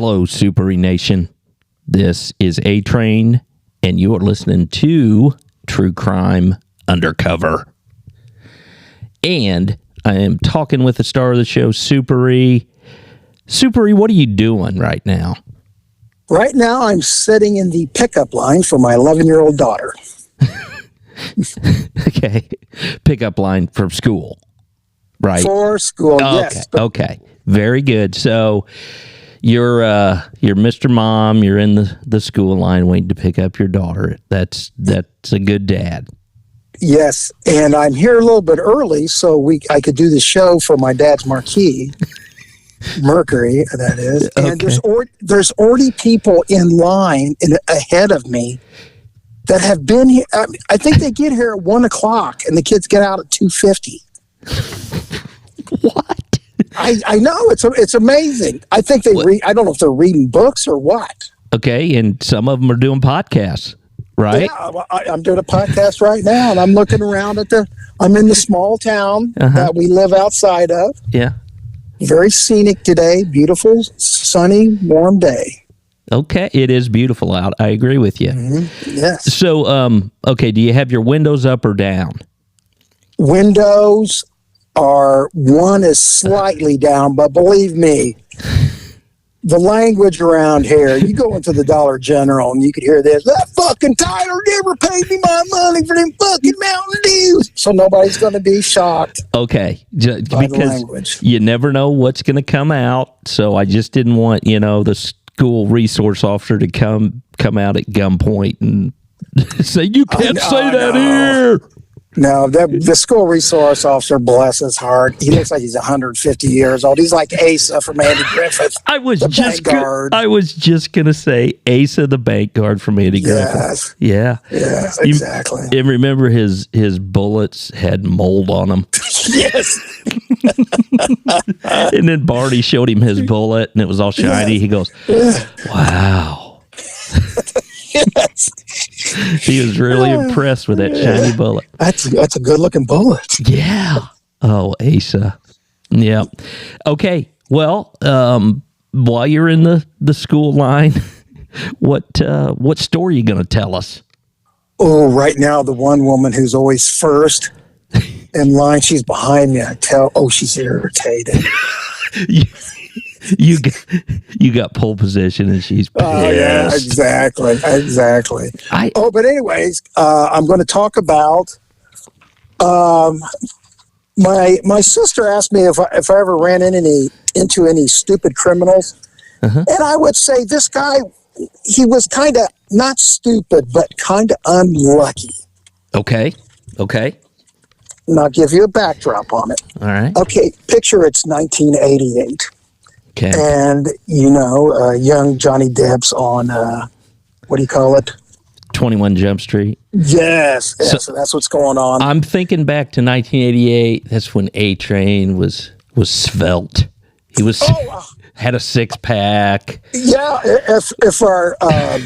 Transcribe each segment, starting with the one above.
Hello, Super E Nation. This is A-Train, and you are listening to True Crime Undercover. And I am talking with the star of the show, Super E. Super E, what are you doing right now? Right now, I'm sitting in the pickup line for my 11-year-old daughter. Okay. Pickup line from school, right? For school, yes. Okay. Very good. So you're Mr. Mom. You're in the school line waiting to pick up your daughter. That's a good dad. Yes, and I'm here a little bit early so I could do the show for my dad's marquee, Mercury, that is. And Okay. there's already people in line ahead of me that have been here. I think they get here at 1 o'clock, and the kids get out at 2:50. What? I know it's amazing. I think they read. I don't know if they're reading books or what. Okay, and some of them are doing podcasts, right? Yeah, I'm doing a podcast right now, and I'm looking around I'm in the small town that we live outside of. Yeah. Very scenic today. Beautiful, sunny, warm day. Okay, it is beautiful out. I agree with you. Mm-hmm. Yes. So, okay, do you have your windows up or down? Windows one is slightly down, but believe me, the language around here, you go into the Dollar General and you could hear this, that fucking Tyler never paid me my money for them fucking Mountain Dews. So nobody's going to be shocked. Okay, by the because language. you never know what's going to come out. So I just didn't want, the school resource officer to come out at gunpoint and say, you can't say that here. No, the school resource officer, bless his heart, he looks like he's 150 years old. He's like Asa from Andy Griffith. I was just gonna say Asa, the bank guard from Andy Griffith. Yeah. Yes, exactly. And remember his bullets had mold on them. Yes. And then Barney showed him his bullet, and it was all shiny. He goes, "Wow." Yes. He was really impressed with that shiny bullet. That's a good looking bullet. Yeah. Oh, Asa. Yeah. Okay. Well, while you're in the school line, what story are you going to tell us? Oh, right now the one woman who's always first in line, she's behind me. She's irritated. You got pole position and she's pissed. Oh yeah, exactly. But anyways, I'm going to talk about. My sister asked me if I ever ran into any stupid criminals, and I would say this guy, he was kind of not stupid, but kind of unlucky. Okay. And I'll give you a backdrop on it. All right. Okay, picture it's 1988. Okay. And, young Johnny Depp's on, what do you call it? 21 Jump Street. Yes. So that's what's going on. I'm thinking back to 1988. That's when A-Train was svelte. He was had a 6-pack. Yeah, if our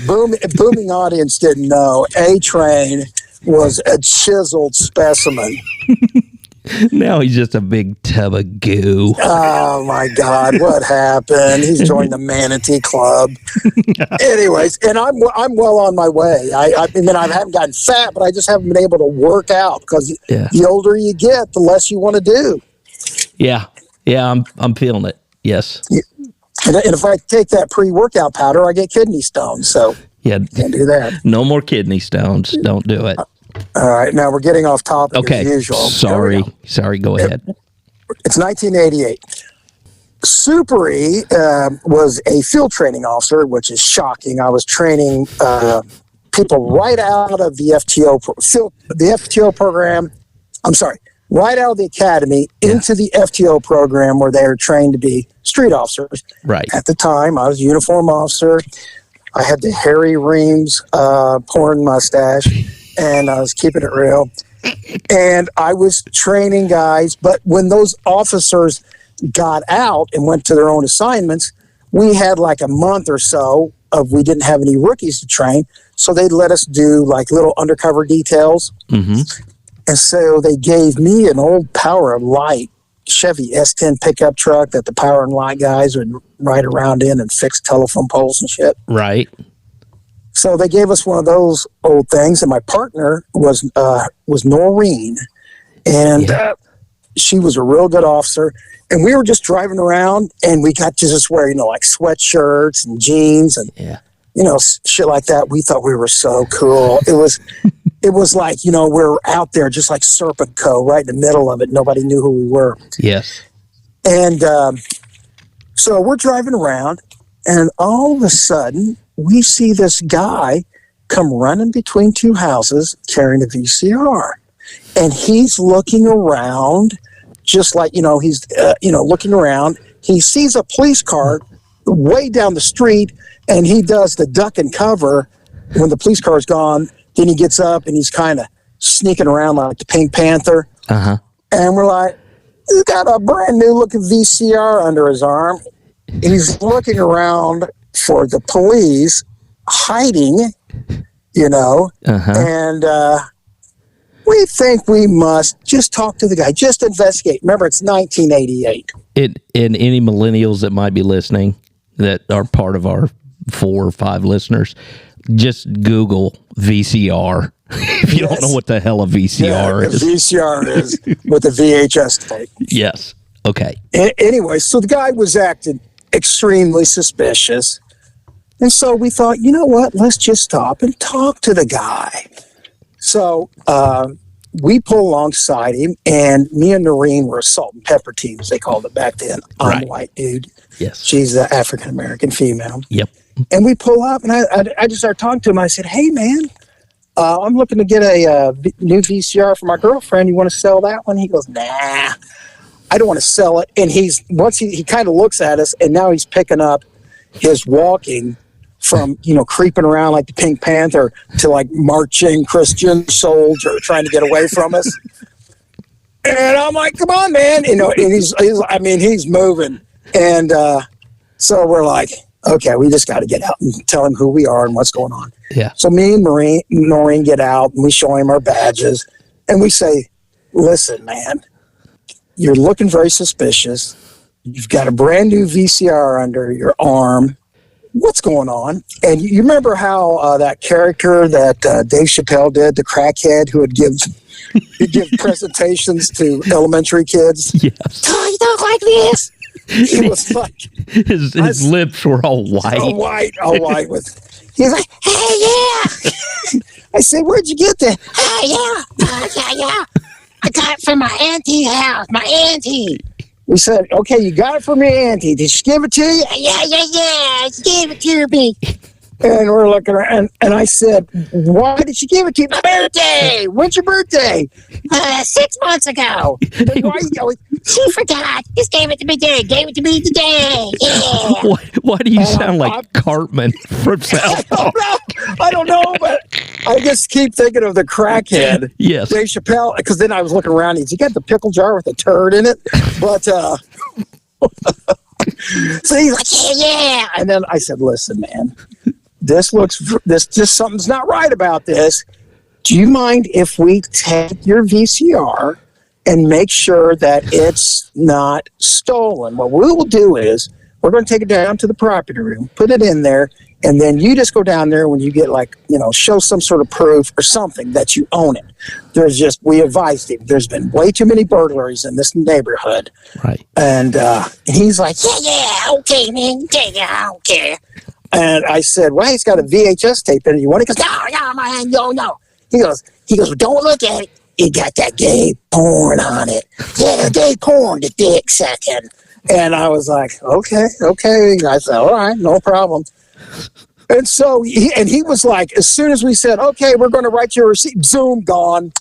booming audience didn't know, A-Train was a chiseled specimen. Now he's just a big tub of goo. Oh my God, what happened? He's joined the Manatee Club. Anyways, and I'm well on my way. I haven't gotten fat, but I just haven't been able to work out because the older you get, the less you want to do. Yeah, I'm feeling it. Yes. Yeah. And if I take that pre-workout powder, I get kidney stones. So can't do that. No more kidney stones. Don't do it. All right, now we're getting off topic as usual. Sorry, go ahead. It's 1988. Super E was a field training officer, which is shocking. I was training people right out of the FTO program. I'm sorry, right out of the academy into the FTO program where they were trained to be street officers. Right. At the time, I was a uniform officer. I had the Harry Reams porn mustache. And I was keeping it real. And I was training guys. But when those officers got out and went to their own assignments, we had like a month or so we didn't have any rookies to train. So they'd let us do like little undercover details. Mm-hmm. And so they gave me an old Power Light Chevy S10 pickup truck that the power and light guys would ride around in and fix telephone poles and shit. Right. So they gave us one of those old things, and my partner was Noreen, and she was a real good officer. And we were just driving around, and we got to just wear, like sweatshirts and jeans and shit like that. We thought we were so cool. It was like, we're out there just like Serpico, right in the middle of it. Nobody knew who we were. Yes. And so we're driving around, and all of a sudden, we see this guy come running between two houses carrying a VCR. And he's looking around, just like, he's, looking around. He sees a police car way down the street, and he does the duck and cover when the police car is gone. Then he gets up, and he's kind of sneaking around like the Pink Panther. Uh-huh. And we're like, he's got a brand new looking VCR under his arm. He's looking around for the police hiding, and we think we must just talk to the guy, just investigate. Remember, it's 1988. And any millennials that might be listening that are part of our 4 or 5 listeners, just Google VCR. If you don't know what the hell a VCR is. VCR is with a VHS tape. Yes. Okay. Anyway, so the guy was acting extremely suspicious. And so we thought, you know what? Let's just stop and talk to the guy. So we pull alongside him, and me and Noreen were salt and pepper teams, they called it back then. I'm a white dude. Yes. She's an African-American female. Yep. And we pull up, and I just started talking to him. I said, hey, man, I'm looking to get a new VCR for my girlfriend. You want to sell that one? He goes, nah, I don't want to sell it. And once he kind of looks at us, and now he's picking up his walking from, creeping around like the Pink Panther to like marching Christian soldier trying to get away from us. And I'm like, come on, man. And he's moving. And so we're like, okay, we just got to get out and tell him who we are and what's going on. Yeah. So me and Noreen get out, and we show him our badges, and we say, listen, man, you're looking very suspicious. You've got a brand new VCR under your arm. What's going on? And you remember how that character that Dave Chapelle did, the crackhead who would give presentations to elementary kids? Yes. Oh, you don't like this? He was like, his lips were all white. All white. He's like, hey, yeah. I said, where'd you get that? Hey, yeah. I got it from my auntie's house. My auntie. We said, okay, you got it from your auntie. Did she give it to you? Yeah. She gave it to me. And we're looking around, and I said, why did she give it to you? My birthday. When's your birthday? 6 months ago. Why you going? She forgot. Just gave it to me today. Gave it to me today. Yeah. Why do you sound like Cartman from South Park? I don't know, but I just keep thinking of the crackhead. Yes. Dave Chapelle, because then I was looking around. He got the pickle jar with a turd in it. But, so he's like, yeah. And then I said, listen, man, this just something's not right about this. Do you mind if we take your VCR and make sure that it's not stolen? What we will do is we're going to take it down to the property room, put it in there, and then you just go down there when you get show some sort of proof or something that you own it. We advised him, there's been way too many burglaries in this neighborhood. Right. And he's like, yeah, okay, man, yeah, okay. And I said, well, he's got a VHS tape in it. You want it? He goes, no, man, no. He goes, well, don't look at it. It got that gay porn on it. Yeah, gay porn, the dick sucking. And I was like, okay. I said, all right, no problem. And so he was like, as soon as we said, okay, we're going to write you a receipt, Zoom, gone.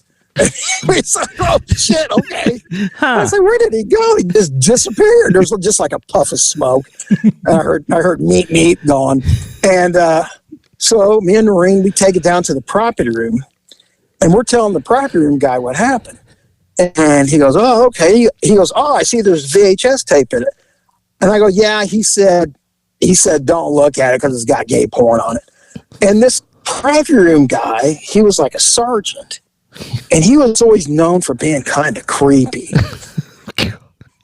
We said, oh, shit, okay. I said, where did he go? He just disappeared. There was just like a puff of smoke. I heard meat gone. And so me and Noreen, we take it down to the property room, and we're telling the property room guy what happened. And he goes, oh, okay. He goes, oh, I see there's VHS tape in it. And I go, yeah. He said, don't look at it because it's got gay porn on it. And this property room guy, he was like a sergeant. And he was always known for being kind of creepy.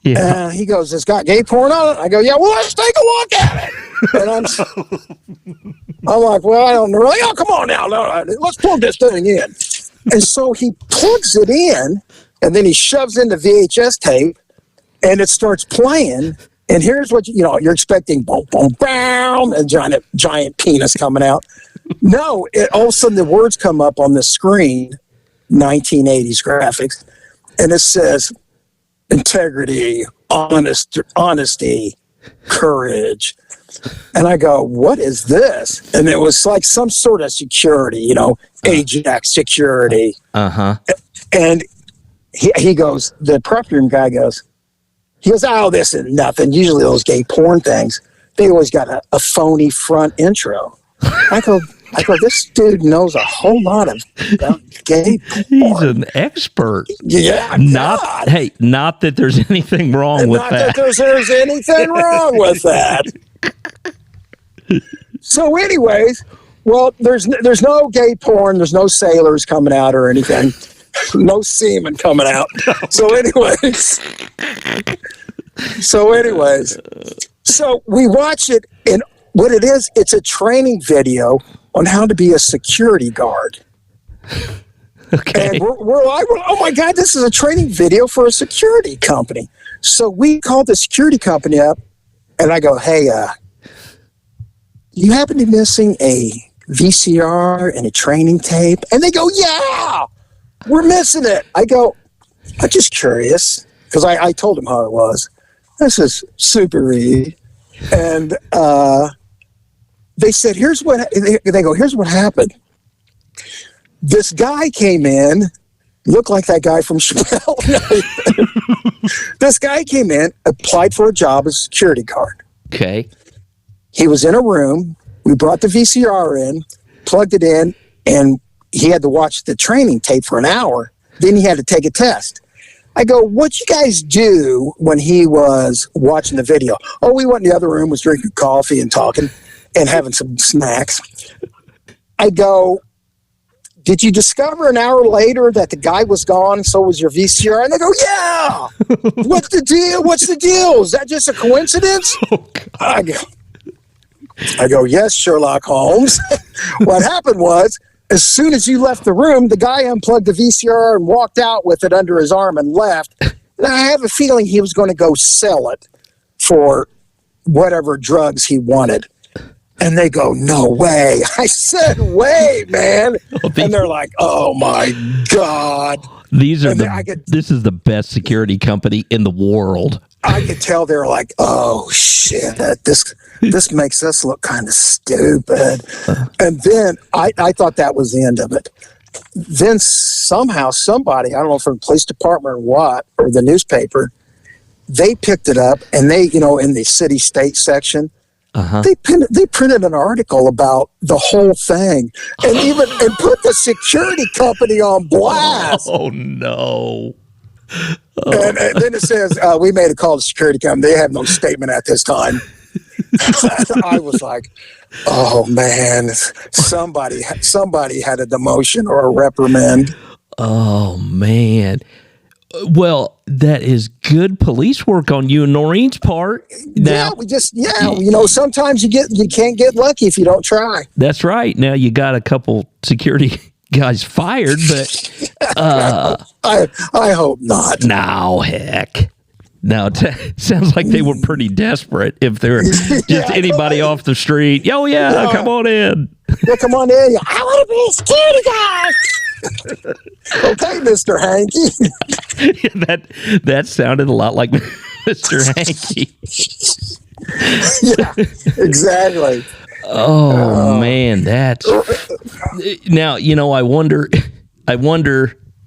Yeah. He goes, "It's got gay porn on it." I go, "Yeah, well, let's take a look at it." And I'm like, "Well, I don't really. Oh, come on now, let's plug this thing in." And so he plugs it in, and then he shoves in the VHS tape, and it starts playing. And here's what you're expecting: boom, boom, bam, and giant penis coming out. No, all of a sudden the words come up on the screen, 1980s graphics, and it says integrity, honesty, courage. And I go, "What is this?" And it was like some sort of security, Ajax security. And he goes, the prep room guy goes, "Oh, this is nothing. Usually those gay porn things, they always got a phony front intro." I go, "This dude knows a whole lot about gay porn." He's an expert. Yeah. Not that there's anything wrong with that. Not that there's anything wrong with that. So anyways, well, there's no gay porn. There's no sailors coming out or anything. No semen coming out. So anyways, so we watch it, and what it is, it's a training video on how to be a security guard. Okay. And we're like, "Oh my God, this is a training video for a security company." So we called the security company up, and I go, "Hey, you happen to be missing a VCR and a training tape?" And they go, "Yeah, we're missing it." I go, "I'm just curious," because I told them how it was. "This is super easy." And they said, "Here's what," they go, "Here's what happened. This guy came in, looked like that guy from Chapelle. This guy came in, applied for a job as a security guard. Okay. He was in a room. We brought the VCR in, plugged it in, and he had to watch the training tape for an hour. Then he had to take a test." I go, "What'd you guys do when he was watching the video?" "Oh, we went in the other room, was drinking coffee and talking and having some snacks." I go, "Did you discover an hour later that the guy was gone and so was your VCR?" And they go, "Yeah." What's the deal? Is that just a coincidence? I go, "Yes, Sherlock Holmes." What happened was, as soon as you left the room, the guy unplugged the VCR and walked out with it under his arm and left. And I have a feeling he was going to go sell it for whatever drugs he wanted. And they go, "No way." I said, "Way, man." And they're like, "Oh my God." This is the best security company in the world. I could tell they're like, "Oh shit, this makes us look kind of stupid." And then I thought that was the end of it. Then somehow somebody, I don't know, from the police department or what, or the newspaper, they picked it up, and they, in the city state section, they printed an article about the whole thing, and put the security company on blast. Oh no. And then it says, "We made a call to the security company. They have no statement at this time." I was like, "Oh man, somebody had a demotion or a reprimand." Oh man. Well, that is good police work on you and Noreen's part. Now, sometimes you can't get lucky if you don't try. That's right. Now you got a couple security guys fired, but I hope not. No, heck. No, sounds like they were pretty desperate. If they're just anybody off the street, come on in. Yeah, come on in. I want to be a security guy. Okay, Mr. Hanky. That sounded a lot like Mr. Hanky. Yeah, exactly. Oh man, that's now. I wonder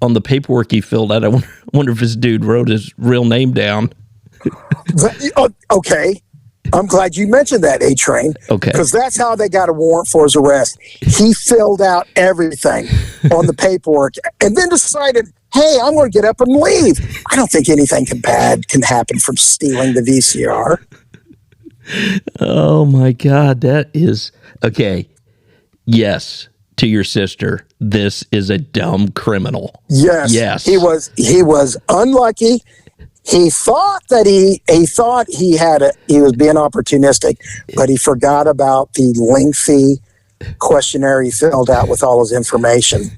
on the paperwork he filled out. I wonder if this dude wrote his real name down. Okay. I'm glad you mentioned that, A-Train. Okay. Because that's how they got a warrant for his arrest. He filled out everything on the paperwork and then decided, hey, I'm going to get up and leave. I don't think anything bad can happen from stealing the VCR. Oh, my God. That is... Okay. Yes, to your sister, this is a dumb criminal. Yes. He was unlucky. he thought that he was being opportunistic, but he forgot about the lengthy questionnaire he filled out with all his information.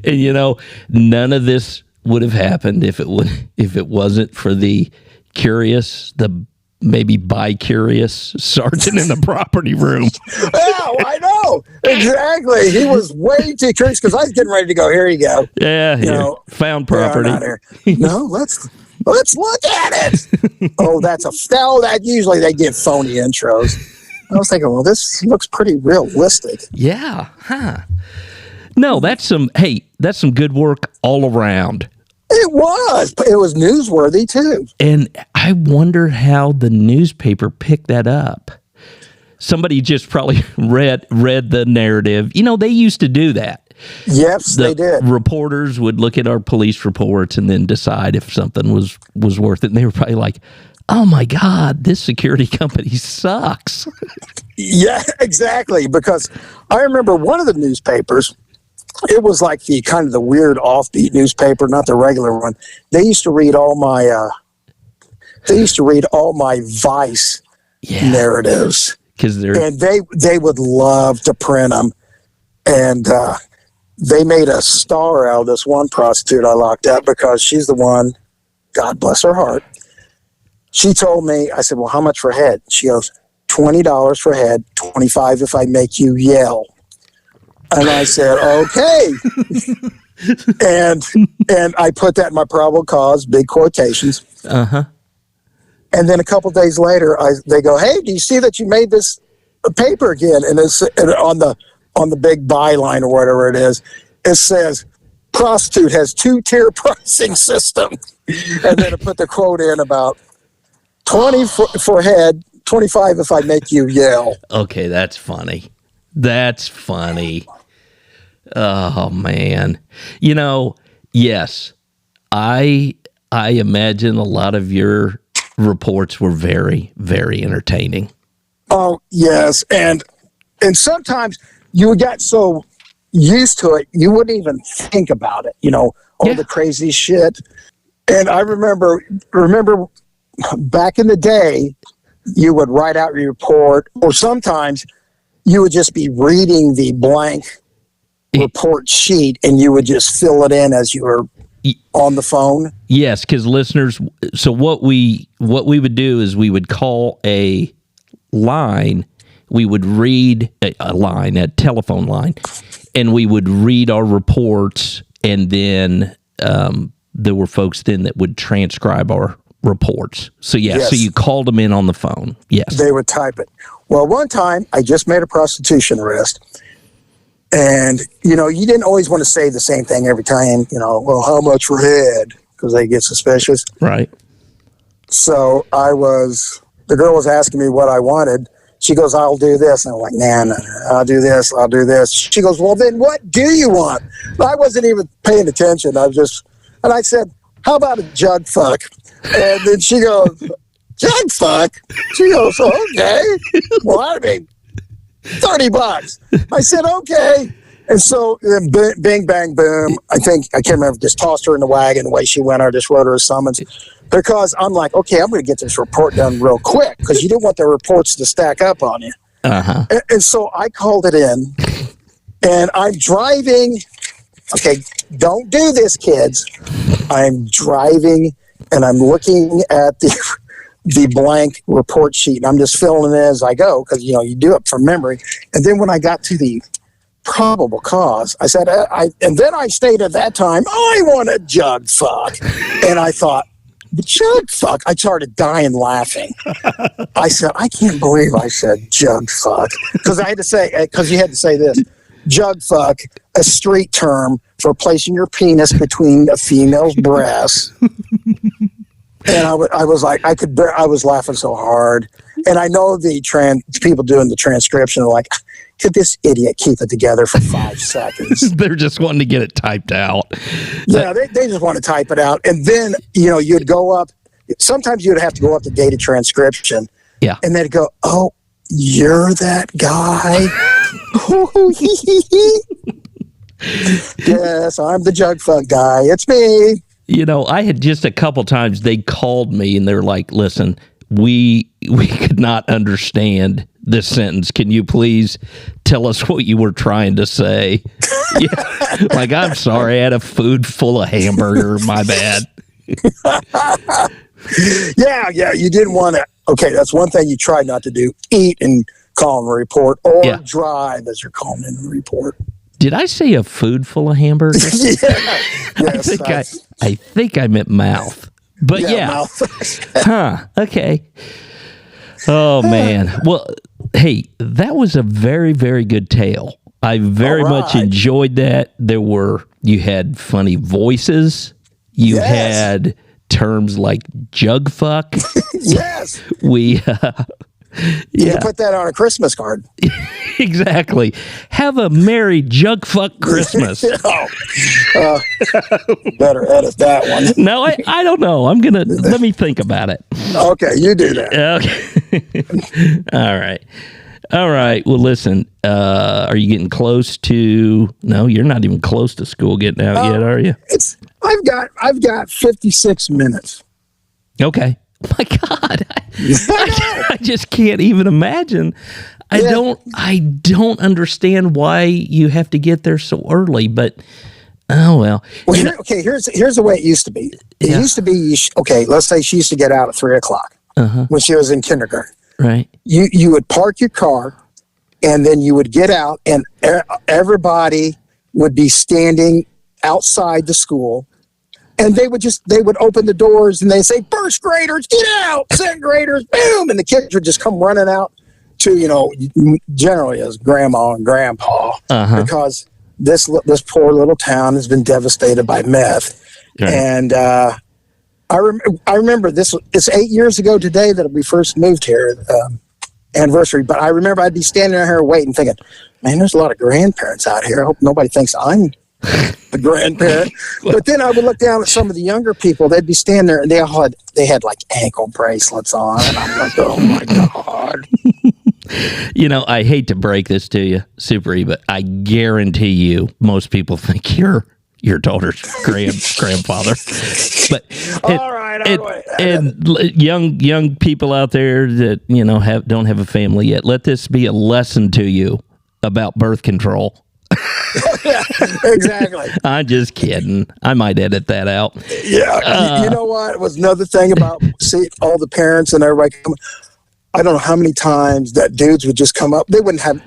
And none of this would have happened if it wasn't for the maybe bi-curious sergeant in the property room. Yeah, I know. Exactly. He was way too curious because I was getting ready to go, here you go. Yeah, found property. No, let's look at it. That usually they give phony intros. I was thinking, well, this looks pretty realistic. Yeah. Huh. No, that's some good work all around. It was newsworthy too. And I wonder how the newspaper picked that up. Somebody just probably read the narrative. They used to do that. Yes, they did. Reporters would look at our police reports and then decide if something was worth it. And they were probably like, oh my God, this security company sucks. Yeah, exactly. Because I remember one of the newspapers, it was like the kind of the weird offbeat newspaper, not the regular one. They used to read all my Vice narratives. And they would love to print them. And they made a star out of this one prostitute I locked up because she's the one, God bless her heart. She told me, I said, well, how much for head? She goes, $20 for head, $25 if I make you yell. And I said, okay. and I put that in my probable cause, big quotations. Uh-huh. And then a couple days later, they go, hey, do you see that you made this paper again? And it's on the big byline or whatever it is, it says, prostitute has 2-tier pricing system. And then I put the quote in about 20 for head, 25 if I make you yell. Okay, that's funny. That's funny. Oh, man. Yes, I imagine a lot of your reports were very, very entertaining. Oh, yes. And sometimes you got so used to it, you wouldn't even think about it, all the crazy shit. And I remember back in the day, you would write out your report, or sometimes you would just be reading the blank report sheet and you would just fill it in as you were on the phone. Yes, because listeners, so what we would do is we would call a line, we would read a telephone line, and we would read our reports, and then there were folks then that would transcribe our reports. So so you called them in on the phone. Yes. They would type it. Well, one time I just made a prostitution arrest, and you didn't always want to say the same thing every time, well, how much for head? Because they get suspicious. Right. So the girl was asking me what I wanted. She goes, I'll do this. And I'm like, nah, I'll do this. I'll do this. She goes, well, then what do you want? I wasn't even paying attention. And I said, how about a jug fuck? And then she goes, jug fuck? She goes, okay. Well, I mean, $30. I said, okay. And so then bing, bang, boom. I can't remember, just tossed her in the wagon. The way she went, I just wrote her a summons. Because I'm like, okay, I'm going to get this report done real quick because you don't want the reports to stack up on you. Uh-huh. And so I called it in, and I'm driving. Okay, don't do this, kids. I'm driving, and I'm looking at the blank report sheet, and I'm just filling it as I go because, you do it from memory. And then when I got to the probable cause, I said, and then I stated at that time, I want a jug fuck. And I thought, jug fuck. I started dying laughing. I said, I can't believe I said jug fuck. Because you had to say this. Jug fuck, a street term for placing your penis between a female's breasts. And I was like, I was laughing so hard. And I know the people doing the transcription are like, could this idiot keep it together for 5 seconds? They're just wanting to get it typed out. Yeah, they just want to type it out. And then, you'd go up. Sometimes you'd have to go up to data transcription. Yeah. And then go, oh, you're that guy? Yes, I'm the jug fuck guy. It's me. I had just a couple times they called me and they're like, listen, we could not understand this sentence. Can you please tell us what you were trying to say? Yeah. Like, I'm sorry, I had a food full of hamburger. My bad. Yeah, you didn't want to. Okay, that's one thing you try not to do: eat and call in a report, or drive as you're calling in a report. Did I say a food full of hamburgers? Yes, I think I meant mouth. But mouth. Huh. Okay. Oh man. Well, hey, that was a very, very good tale. I very much enjoyed that. You had funny voices. You had terms like jug fuck. Yes. You can put that on a Christmas card. Exactly. Have a merry jug fuck Christmas. Better edit that one. No, I don't know. Let me think about it. Okay, you do that. Okay. All right. Well, listen, are you getting close to, no, you're not even close to school getting out yet, are you? I've got 56 minutes. Okay. My God, I just can't even imagine. I don't understand why you have to get there so early, but oh well. Here's the way it used to be. It used to be let's say she used to get out at 3:00 when she was in kindergarten. Right. You would park your car, and then you would get out, and everybody would be standing outside the school. And they would open the doors and they say, first graders, get out, second graders, boom. And the kids would just come running out to, generally as grandma and grandpa, because this poor little town has been devastated by meth. Right. And I remember it's 8 years ago today that we first moved here, anniversary. But I remember I'd be standing out here waiting, thinking, man, there's a lot of grandparents out here. I hope nobody thinks I'm the grandparent. But then I would look down at some of the younger people. They'd be standing there, and they had like ankle bracelets on, and I'm like, oh my God. I hate to break this to you, Super E, but I guarantee you, most people think you're your daughter's grandfather. But young people out there that don't have a family yet, let this be a lesson to you about birth control. Yeah, exactly. I'm just kidding. I might edit that out. Yeah. You know what? It was another thing about all the parents and everybody come. I don't know how many times that dudes would just come up. They wouldn't have.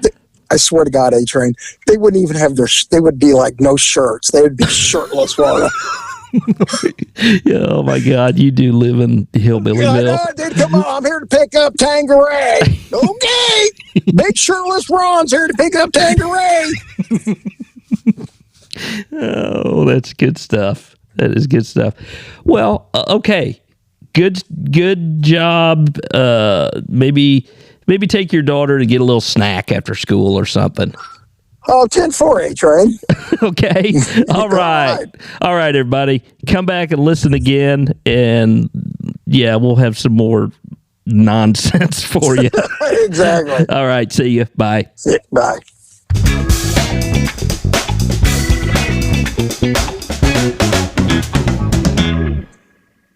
I swear to God, A-Train. They wouldn't even have they would be like no shirts. They would be shirtless. Oh my God, you do live in Hillbillyville. Dude, come on, I'm here to pick up Tanqueray. Okay, big shirtless Ron's here to pick up Tanqueray. Oh, that's good stuff. That is good stuff. Well, okay, good job. Maybe take your daughter to get a little snack after school or something. Oh, 10-4, A-Train. Okay. All right. All right, everybody. Come back and listen again. And, we'll have some more nonsense for you. Exactly. All right. See you. Bye. Bye.